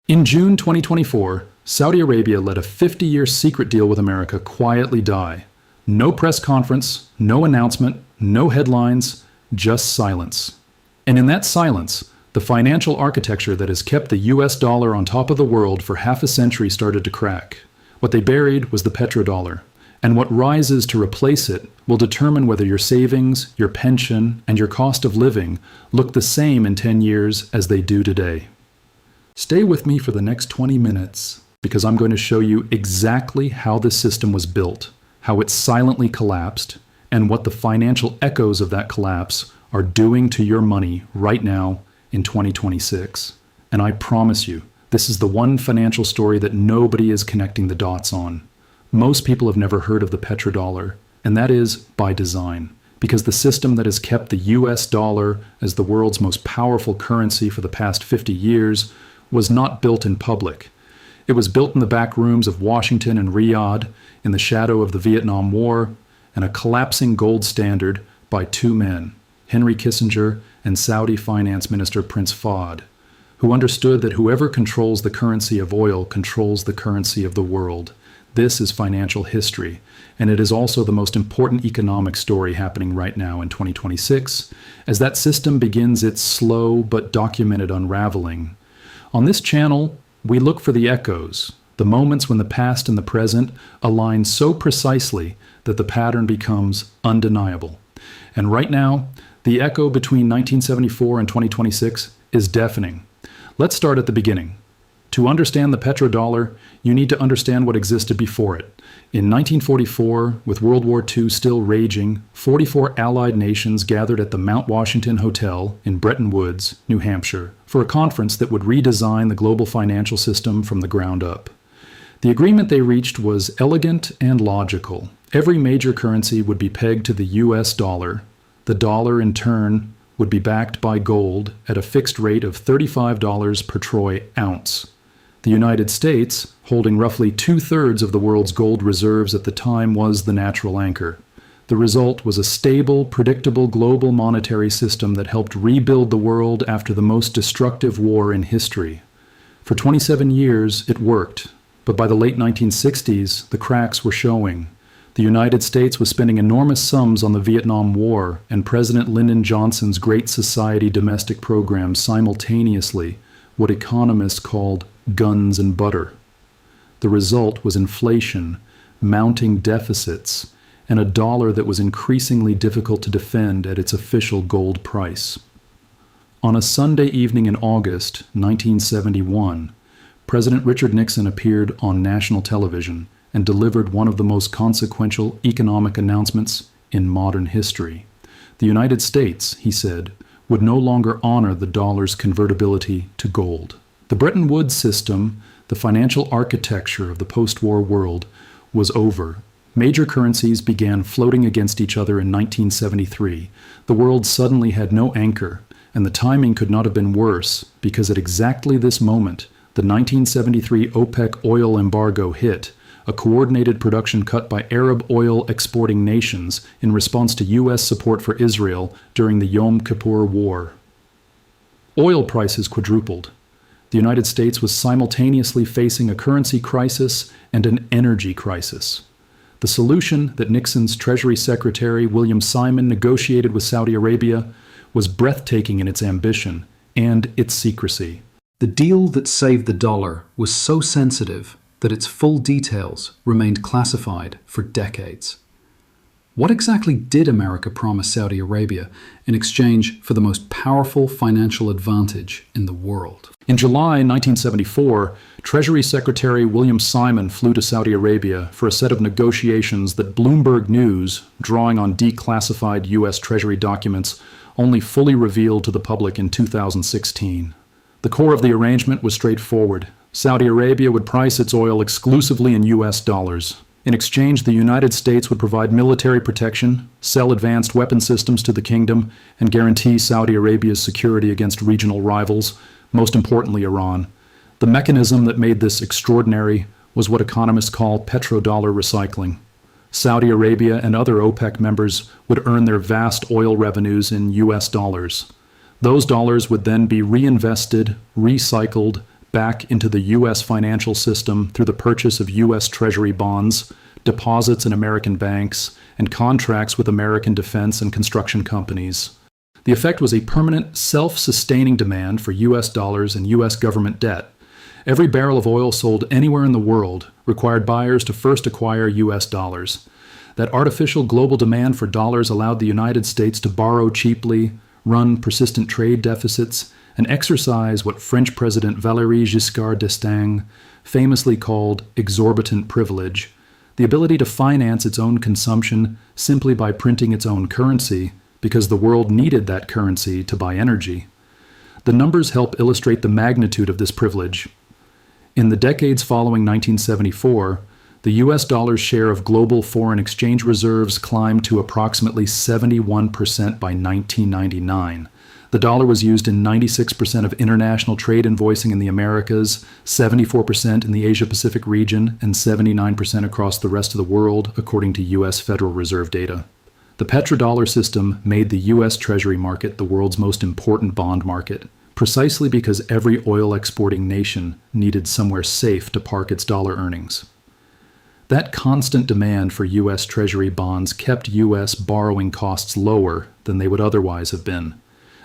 In June 2024, Saudi Arabia let a 50-year secret deal with America quietly die. No press conference, no announcement, no headlines, just silence. And in that silence, the financial architecture that has kept the US dollar on top of the world for half a century started to crack. What they buried was the petrodollar, and what rises to replace it will determine whether your savings, your pension, and your cost of living look the same in 10 years as they do today. Stay with me for the next 20 minutes, because I'm going to show you exactly how this system was built, how it silently collapsed, and what the financial echoes of that collapse are doing to your money right now in 2026. And I promise you, this is the one financial story that nobody is connecting the dots on. Most people have never heard of the petrodollar, and that is by design, because the system that has kept the US dollar as the world's most powerful currency for the past 50 years was not built in public. It was built in the back rooms of Washington and Riyadh, in the shadow of the Vietnam War, and a collapsing gold standard by two men, Henry Kissinger and Saudi Finance Minister Prince Fahd, who understood that whoever controls the currency of oil controls the currency of the world. This is financial history, and it is also the most important economic story happening right now in 2026, as that system begins its slow but documented unraveling. On this channel, we look for the echoes, the moments when the past and the present align so precisely that the pattern becomes undeniable. And right now, the echo between 1974 and 2026 is deafening. Let's start at the beginning. To understand the petrodollar, you need to understand what existed before it. In 1944, with World War II still raging, 44 Allied nations gathered at the Mount Washington Hotel in Bretton Woods, New Hampshire, for a conference that would redesign the global financial system from the ground up. The agreement they reached was elegant and logical. Every major currency would be pegged to the US dollar. The dollar, in turn, would be backed by gold at a fixed rate of $35 per troy ounce. The United States, holding roughly 2/3 of the world's gold reserves at the time, was the natural anchor. The result was a stable, predictable global monetary system that helped rebuild the world after the most destructive war in history. For 27 years, it worked, but by the late 1960s, the cracks were showing. The United States was spending enormous sums on the Vietnam War and President Lyndon Johnson's Great Society domestic program simultaneously, what economists called guns and butter. The result was inflation, mounting deficits, and a dollar that was increasingly difficult to defend at its official gold price. On a Sunday evening in August 1971, President Richard Nixon appeared on national television and delivered one of the most consequential economic announcements in modern history. The United States, he said, would no longer honor the dollar's convertibility to gold. The Bretton Woods system, the financial architecture of the post-war world, was over. Major currencies began floating against each other in 1973. The world suddenly had no anchor, and the timing could not have been worse, because at exactly this moment, the 1973 OPEC oil embargo hit, a coordinated production cut by Arab oil exporting nations in response to US support for Israel during the Yom Kippur War. Oil prices quadrupled. The United States was simultaneously facing a currency crisis and an energy crisis. The solution that Nixon's Treasury Secretary William Simon negotiated with Saudi Arabia was breathtaking in its ambition and its secrecy. The deal that saved the dollar was so sensitive that its full details remained classified for decades. What exactly did America promise Saudi Arabia in exchange for the most powerful financial advantage in the world? In July 1974, Treasury Secretary William Simon flew to Saudi Arabia for a set of negotiations that Bloomberg News, drawing on declassified US Treasury documents, only fully revealed to the public in 2016. The core of the arrangement was straightforward. Saudi Arabia would price its oil exclusively in US dollars. In exchange, the United States would provide military protection, sell advanced weapon systems to the kingdom, and guarantee Saudi Arabia's security against regional rivals, most importantly Iran. The mechanism that made this extraordinary was what economists call petrodollar recycling. Saudi Arabia and other OPEC members would earn their vast oil revenues in US dollars. Those dollars would then be reinvested, recycled, back into the U.S. financial system through the purchase of U.S. Treasury bonds, deposits in American banks, and contracts with American defense and construction companies. The effect was a permanent, self-sustaining demand for U.S. dollars and U.S. government debt. Every barrel of oil sold anywhere in the world required buyers to first acquire U.S. dollars. That artificial global demand for dollars allowed the United States to borrow cheaply, run persistent trade deficits, and exercise what French President Valéry Giscard d'Estaing famously called exorbitant privilege, the ability to finance its own consumption simply by printing its own currency, because the world needed that currency to buy energy. The numbers help illustrate the magnitude of this privilege. In the decades following 1974, the U.S. dollar's share of global foreign exchange reserves climbed to approximately 71% by 1999. The dollar was used in 96% of international trade invoicing in the Americas, 74% in the Asia-Pacific region, and 79% across the rest of the world, according to U.S. Federal Reserve data. The petrodollar system made the U.S. Treasury market the world's most important bond market, precisely because every oil-exporting nation needed somewhere safe to park its dollar earnings. That constant demand for U.S. Treasury bonds kept U.S. borrowing costs lower than they would otherwise have been,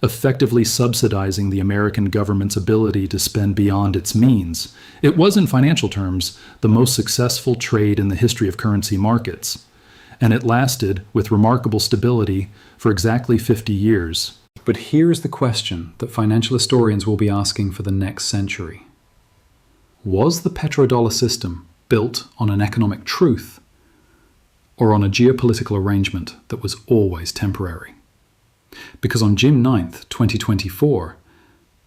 effectively subsidizing the American government's ability to spend beyond its means. It was, in financial terms, the most successful trade in the history of currency markets, and it lasted with remarkable stability for exactly 50 years. But here's the question that financial historians will be asking for the next century. Was the petrodollar system built on an economic truth or on a geopolitical arrangement that was always temporary? Because on June 9th, 2024,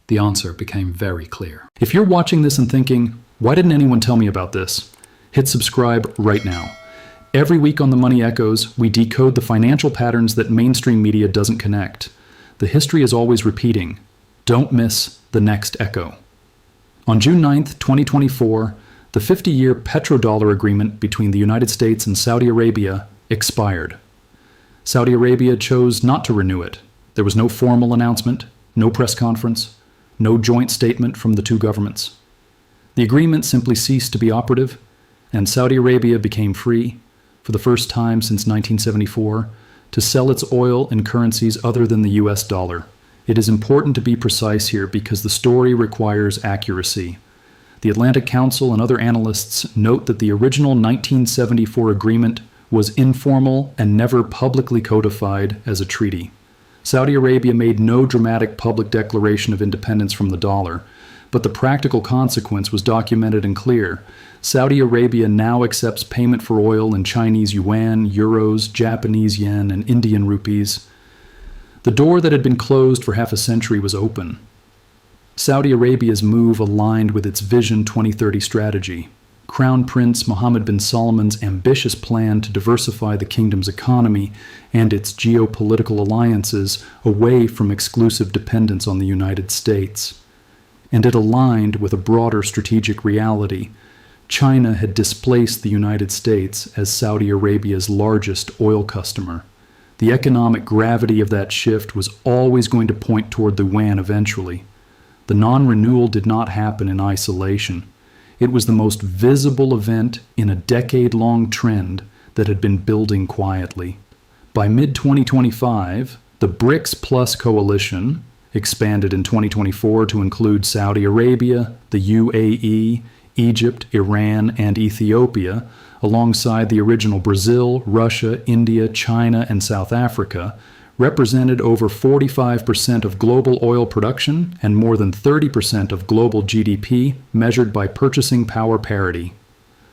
the answer became very clear. If you're watching this and thinking, why didn't anyone tell me about this? Hit subscribe right now. Every week on The Money Echoes, we decode the financial patterns that mainstream media doesn't connect. The history is always repeating. Don't miss the next echo. On June 9th, 2024, the 50-year petrodollar agreement between the United States and Saudi Arabia expired. Saudi Arabia chose not to renew it. There was no formal announcement, no press conference, no joint statement from the two governments. The agreement simply ceased to be operative, and Saudi Arabia became free, for the first time since 1974, to sell its oil in currencies other than the US dollar. It is important to be precise here because the story requires accuracy. The Atlantic Council and other analysts note that the original 1974 agreement was informal and never publicly codified as a treaty. Saudi Arabia made no dramatic public declaration of independence from the dollar, but the practical consequence was documented and clear. Saudi Arabia now accepts payment for oil in Chinese yuan, euros, Japanese yen, and Indian rupees. The door that had been closed for half a century was open. Saudi Arabia's move aligned with its Vision 2030 strategy, Crown Prince Mohammed bin Salman's ambitious plan to diversify the kingdom's economy and its geopolitical alliances away from exclusive dependence on the United States. And it aligned with a broader strategic reality. China had displaced the United States as Saudi Arabia's largest oil customer. The economic gravity of that shift was always going to point toward the yuan eventually. The non-renewal did not happen in isolation. It was the most visible event in a decade-long trend that had been building quietly. By mid-2025, the BRICS Plus coalition, expanded in 2024 to include Saudi Arabia, the UAE, Egypt, Iran, and Ethiopia, alongside the original Brazil, Russia, India, China, and South Africa, represented over 45% of global oil production and more than 30% of global GDP measured by purchasing power parity.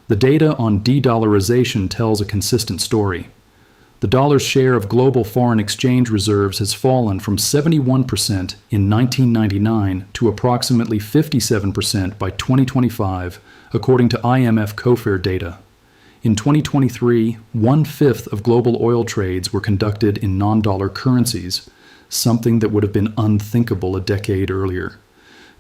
The data on de-dollarization tells a consistent story. The dollar's share of global foreign exchange reserves has fallen from 71% in 1999 to approximately 57% by 2025, according to IMF COFAIR data. In 2023, 1/5 of global oil trades were conducted in non-dollar currencies, something that would have been unthinkable a decade earlier.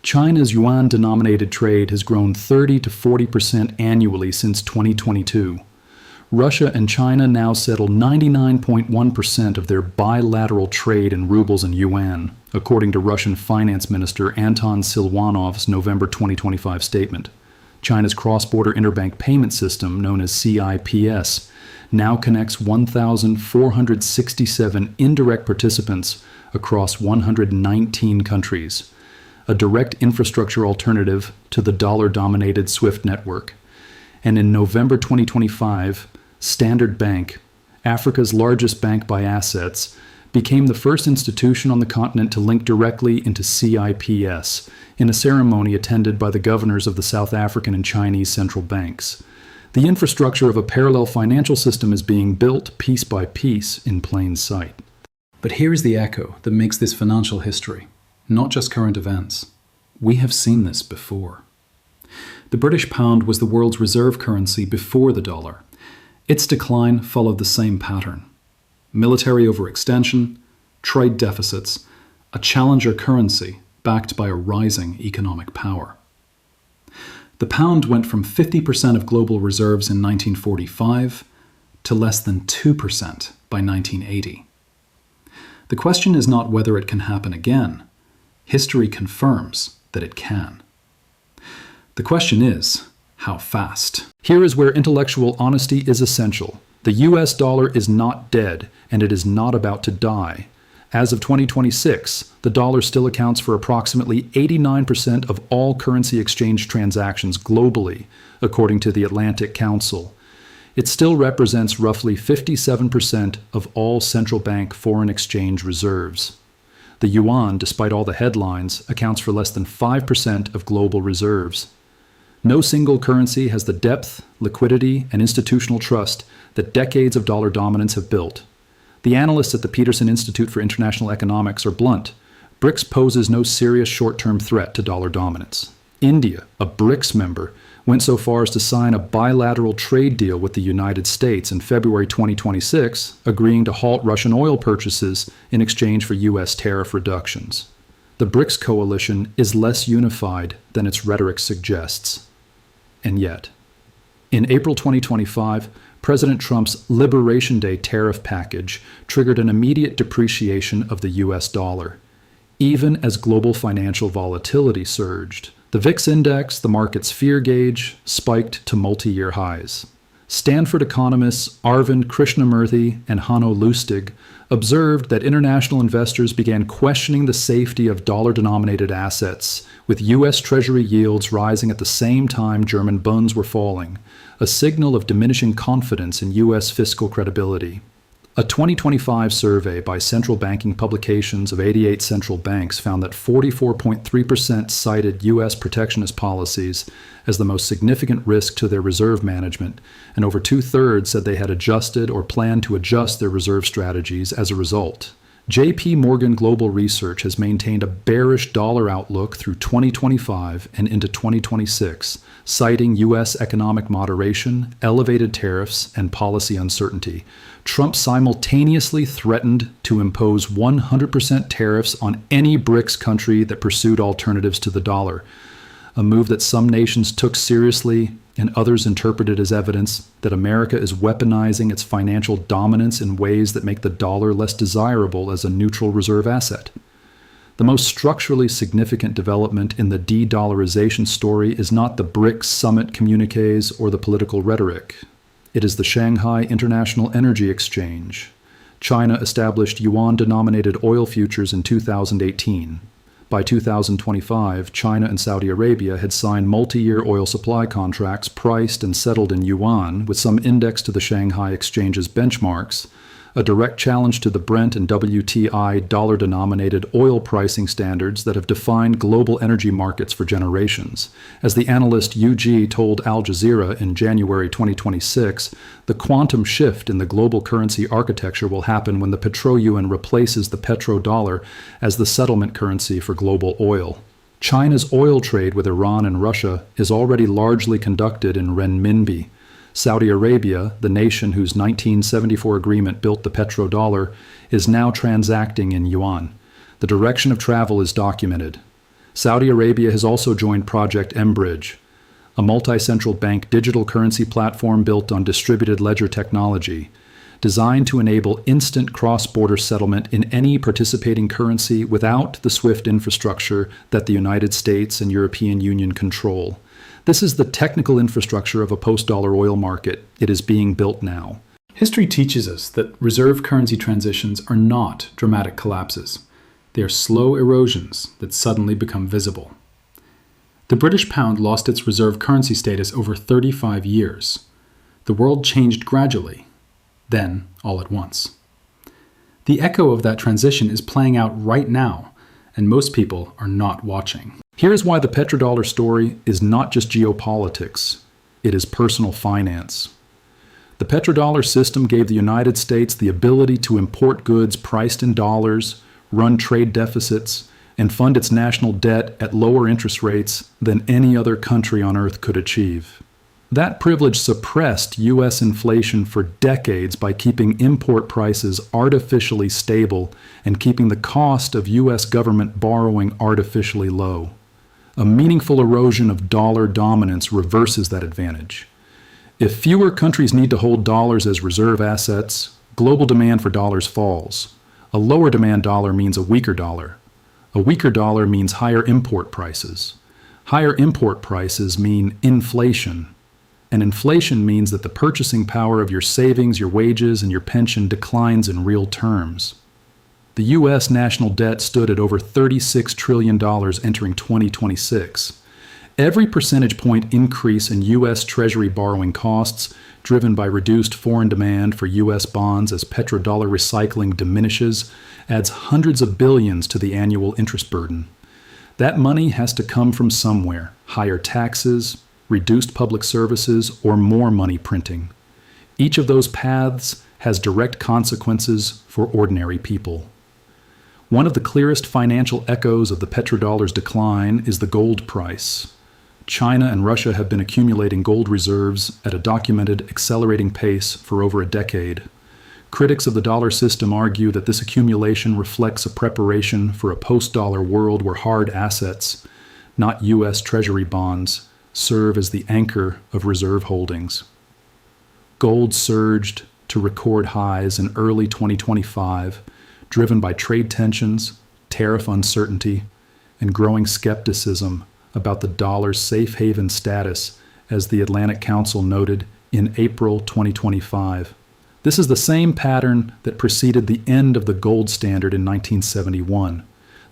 China's yuan-denominated trade has grown 30 to 40% annually since 2022. Russia and China now settle 99.1% of their bilateral trade in rubles and yuan, according to Russian Finance Minister Anton Silvanov's November 2025 statement. China's cross-border interbank payment system, known as CIPS, now connects 1,467 indirect participants across 119 countries, a direct infrastructure alternative to the dollar-dominated SWIFT network. And in November 2025, Standard Bank, Africa's largest bank by assets, became the first institution on the continent to link directly into CIPS in a ceremony attended by the governors of the South African and Chinese central banks. The infrastructure of a parallel financial system is being built piece by piece in plain sight. But here is the echo that makes this financial history, not just current events. We have seen this before. The British pound was the world's reserve currency before the dollar. Its decline followed the same pattern. Military overextension, trade deficits, a challenger currency backed by a rising economic power. The pound went from 50% of global reserves in 1945 to less than 2% by 1980. The question is not whether it can happen again. History confirms that it can. The question is, how fast? Here is where intellectual honesty is essential. The US dollar is not dead, and it is not about to die. As of 2026, the dollar still accounts for approximately 89% of all currency exchange transactions globally, according to the Atlantic Council. It still represents roughly 57% of all central bank foreign exchange reserves. The yuan, despite all the headlines, accounts for less than 5% of global reserves. No single currency has the depth, liquidity, and institutional trust that decades of dollar dominance have built. The analysts at the Peterson Institute for International Economics are blunt. BRICS poses no serious short-term threat to dollar dominance. India, a BRICS member, went so far as to sign a bilateral trade deal with the United States in February 2026, agreeing to halt Russian oil purchases in exchange for U.S. tariff reductions. The BRICS coalition is less unified than its rhetoric suggests. And yet, in April 2025, President Trump's Liberation Day tariff package triggered an immediate depreciation of the US dollar, even as global financial volatility surged. The VIX index, the market's fear gauge, spiked to multi-year highs. Stanford economists Arvind Krishnamurthy and Hanno Lustig observed that international investors began questioning the safety of dollar-denominated assets, with U.S. Treasury yields rising at the same time German bonds were falling, a signal of diminishing confidence in U.S. fiscal credibility. A 2025 survey by central banking publications of 88 central banks found that 44.3% cited U.S. protectionist policies as the most significant risk to their reserve management, and over two-thirds said they had adjusted or planned to adjust their reserve strategies as a result. J.P. Morgan Global Research has maintained a bearish dollar outlook through 2025 and into 2026, citing U.S. economic moderation, elevated tariffs, and policy uncertainty. Trump simultaneously threatened to impose 100% tariffs on any BRICS country that pursued alternatives to the dollar, a move that some nations took seriously and others interpreted as evidence that America is weaponizing its financial dominance in ways that make the dollar less desirable as a neutral reserve asset. The most structurally significant development in the de-dollarization story is not the BRICS summit communiques or the political rhetoric. It is the Shanghai International Energy Exchange. China established yuan-denominated oil futures in 2018. By 2025, China and Saudi Arabia had signed multi-year oil supply contracts priced and settled in yuan, with some indexed to the Shanghai Exchange's benchmarks, a direct challenge to the Brent and WTI dollar-denominated oil pricing standards that have defined global energy markets for generations. As the analyst UG told Al Jazeera in January 2026, the quantum shift in the global currency architecture will happen when the Petroleum replaces the Petrodollar as the settlement currency for global oil. China's oil trade with Iran and Russia is already largely conducted in renminbi. Saudi Arabia, the nation whose 1974 agreement built the petrodollar, is now transacting in yuan. The direction of travel is documented. Saudi Arabia has also joined Project Mbridge, a multi-central bank digital currency platform built on distributed ledger technology, designed to enable instant cross-border settlement in any participating currency without the SWIFT infrastructure that the United States and European Union control. This is the technical infrastructure of a post-dollar oil market. It is being built now. History teaches us that reserve currency transitions are not dramatic collapses. They are slow erosions that suddenly become visible. The British pound lost its reserve currency status over 35 years. The world changed gradually, then all at once. The echo of that transition is playing out right now, and most people are not watching. Here is why the petrodollar story is not just geopolitics. It is personal finance. The petrodollar system gave the United States the ability to import goods priced in dollars, run trade deficits, and fund its national debt at lower interest rates than any other country on earth could achieve. That privilege suppressed U.S. inflation for decades by keeping import prices artificially stable and keeping the cost of U.S. government borrowing artificially low. A meaningful erosion of dollar dominance reverses that advantage. If fewer countries need to hold dollars as reserve assets, global demand for dollars falls. A lower demand dollar means a weaker dollar. A weaker dollar means higher import prices. Higher import prices mean inflation. And inflation means that the purchasing power of your savings, your wages, and your pension declines in real terms. The U.S. national debt stood at over $36 trillion entering 2026. Every percentage point increase in U.S. Treasury borrowing costs, driven by reduced foreign demand for U.S. bonds as petrodollar recycling diminishes, adds hundreds of billions to the annual interest burden. That money has to come from somewhere: higher taxes, reduced public services, or more money printing. Each of those paths has direct consequences for ordinary people. One of the clearest financial echoes of the petrodollar's decline is the gold price. China and Russia have been accumulating gold reserves at a documented accelerating pace for over a decade. Critics of the dollar system argue that this accumulation reflects a preparation for a post-dollar world where hard assets, not U.S. Treasury bonds, serve as the anchor of reserve holdings. Gold surged to record highs in early 2025, driven by trade tensions, tariff uncertainty, and growing skepticism about the dollar's safe haven status, as the Atlantic Council noted in April 2025. This is the same pattern that preceded the end of the gold standard in 1971.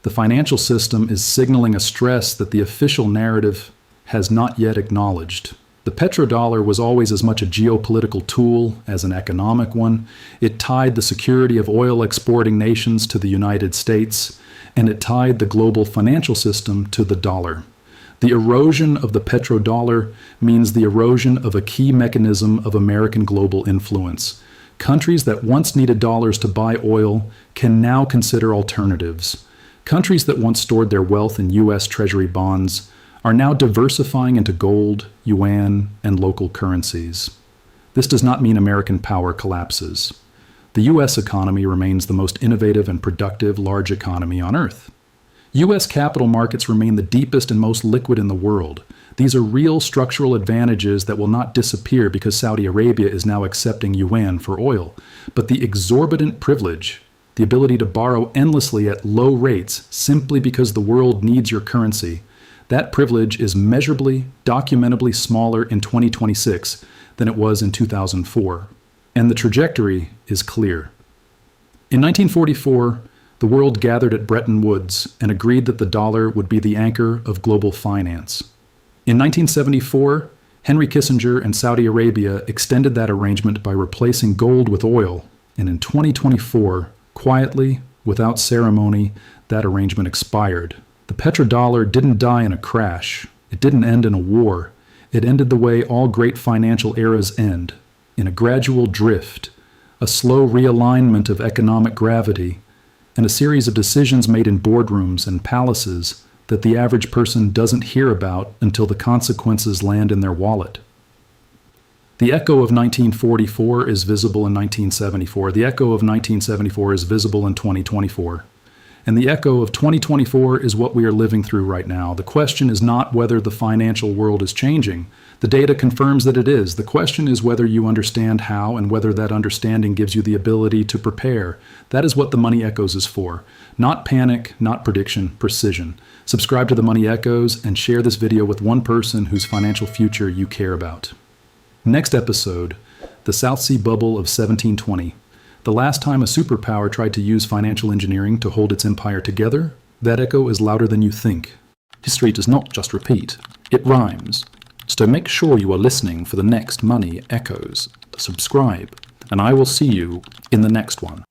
The financial system is signaling a stress that the official narrative has not yet acknowledged. The petrodollar was always as much a geopolitical tool as an economic one. It tied the security of oil exporting nations to the United States, and it tied the global financial system to the dollar. The erosion of the petrodollar means the erosion of a key mechanism of American global influence. Countries that once needed dollars to buy oil can now consider alternatives. Countries that once stored their wealth in U.S. Treasury bonds are now diversifying into gold, yuan, and local currencies. This does not mean American power collapses. The U.S. economy remains the most innovative and productive large economy on Earth. U.S. capital markets remain the deepest and most liquid in the world. These are real structural advantages that will not disappear because Saudi Arabia is now accepting yuan for oil. But the exorbitant privilege, the ability to borrow endlessly at low rates simply because the world needs your currency, that privilege is measurably, documentably smaller in 2026 than it was in 2004. And the trajectory is clear. In 1944, the world gathered at Bretton Woods and agreed that the dollar would be the anchor of global finance. In 1974, Henry Kissinger and Saudi Arabia extended that arrangement by replacing gold with oil, and in 2024, quietly, without ceremony, that arrangement expired. The petrodollar didn't die in a crash. It didn't end in a war. It ended the way all great financial eras end, in a gradual drift, a slow realignment of economic gravity, and a series of decisions made in boardrooms and palaces that the average person doesn't hear about until the consequences land in their wallet. The echo of 1944 is visible in 1974. The echo of 1974 is visible in 2024. And the echo of 2024 is what we are living through right now. The question is not whether the financial world is changing. The data confirms that it is. The question is whether you understand how and whether that understanding gives you the ability to prepare. That is what the Money Echoes is for. Not panic, not prediction, precision. Subscribe to the Money Echoes and share this video with one person whose financial future you care about. Next episode, the South Sea Bubble of 1720. The last time a superpower tried to use financial engineering to hold its empire together, that echo is louder than you think. History does not just repeat, it rhymes. So make sure you are listening for the next Money Echoes. Subscribe, and I will see you in the next one.